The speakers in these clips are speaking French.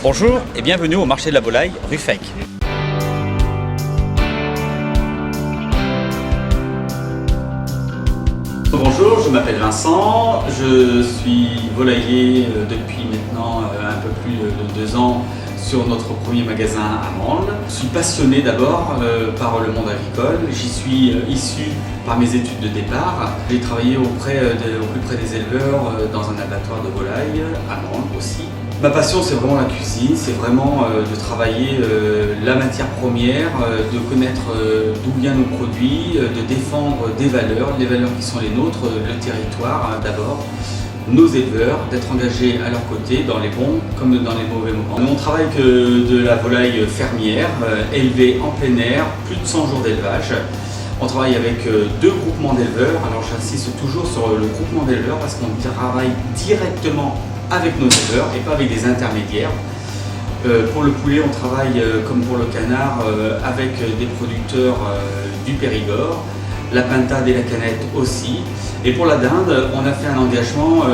Bonjour et bienvenue au marché de la volaille, Ruffec. Bonjour, je m'appelle Vincent, je suis volailler depuis maintenant un peu plus de 2 ans sur notre premier magasin à Mansle. Je suis passionné d'abord par le monde agricole, j'y suis issu par mes études de départ. J'ai travaillé au plus près des éleveurs dans un abattoir de volailles à Mansle aussi. Ma passion, c'est vraiment la cuisine, c'est vraiment de travailler la matière première, de connaître d'où viennent nos produits, de défendre des valeurs, les valeurs qui sont les nôtres, le territoire d'abord, nos éleveurs, d'être engagés à leur côté dans les bons comme dans les mauvais moments. On travaille que de la volaille fermière, élevée en plein air, plus de 100 jours d'élevage. On travaille avec 2 groupements d'éleveurs, alors j'insiste toujours sur le groupement d'éleveurs parce qu'on travaille directement avec nos éleveurs et pas avec des intermédiaires. Pour le poulet, on travaille comme pour le canard avec des producteurs du Périgord, la pintade et la canette aussi. Et pour la dinde, on a fait un engagement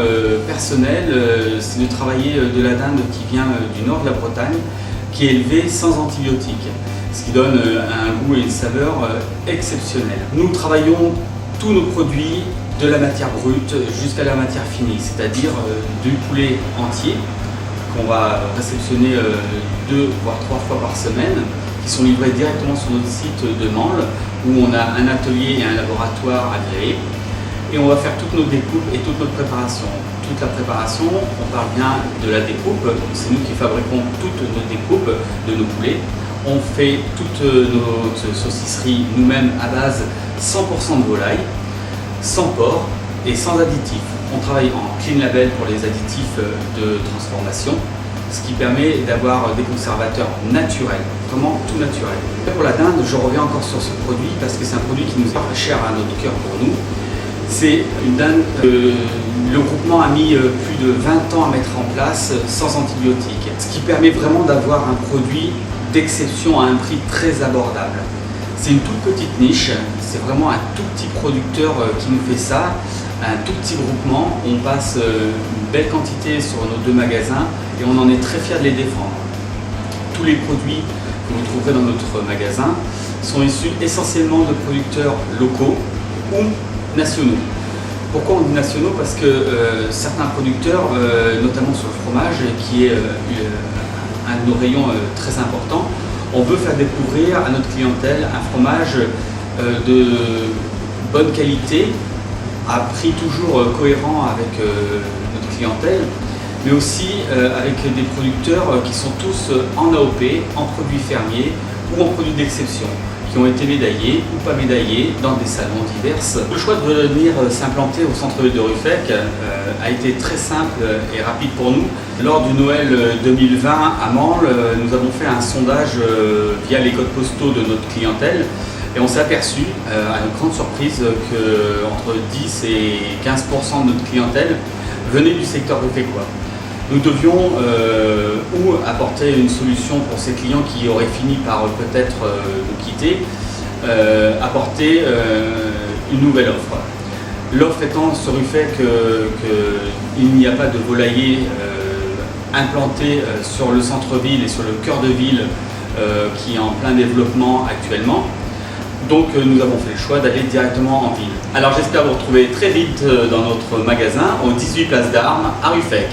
personnel, c'est de travailler de la dinde qui vient du nord de la Bretagne, qui est élevée sans antibiotiques, ce qui donne un goût et une saveur exceptionnels. Nous travaillons tous nos produits de la matière brute jusqu'à la matière finie, c'est-à-dire du poulet entier qu'on va réceptionner 2 voire 3 fois par semaine, qui sont livrés directement sur notre site de Mansle où on a un atelier et un laboratoire agréé et on va faire toutes nos découpes et toute notre préparation. Toute la préparation, on parle bien de la découpe, c'est nous qui fabriquons toutes nos découpes de nos poulets. On fait toute notre saucisserie nous-mêmes à base 100% de volaille, sans porc et sans additifs. On travaille en clean label pour les additifs de transformation, ce qui permet d'avoir des conservateurs naturels, vraiment tout naturel. Pour la dinde, je reviens encore sur ce produit parce que c'est un produit qui nous est cher à notre cœur pour nous. C'est une dinde que le groupement a mis plus de 20 ans à mettre en place sans antibiotiques, ce qui permet vraiment d'avoir un produit d'exception à un prix très abordable. C'est une toute petite niche, c'est vraiment un tout petit producteur qui nous fait ça, un tout petit groupement. On passe une belle quantité sur nos 2 magasins et on en est très fiers de les défendre. Tous les produits que vous trouverez dans notre magasin sont issus essentiellement de producteurs locaux ou nationaux. Pourquoi on dit nationaux? Parce que certains producteurs, notamment sur le fromage, qui est un de nos rayons très importants, on veut faire découvrir à notre clientèle un fromage de bonne qualité, à prix toujours cohérent avec notre clientèle, mais aussi avec des producteurs qui sont tous en AOP, en produits fermiers ou en produits d'exception, qui ont été médaillés ou pas médaillés dans des salons divers. Le choix de venir s'implanter au centre-ville de Ruffec a été très simple et rapide pour nous. Lors du Noël 2020 à Mansle, nous avons fait un sondage via les codes postaux de notre clientèle et on s'est aperçu, à notre grande surprise, qu'entre 10 et 15% de notre clientèle venait du secteur ruffecquois. Nous devions ou apporter une solution pour ces clients qui auraient fini par peut-être nous quitter, apporter une nouvelle offre. L'offre étant sur Ruffec qu'il n'y a pas de volailler implanté sur le centre-ville et sur le cœur de ville qui est en plein développement actuellement. Donc nous avons fait le choix d'aller directement en ville. Alors j'espère vous retrouver très vite dans notre magasin au 18 Place d'Armes à Ruffec.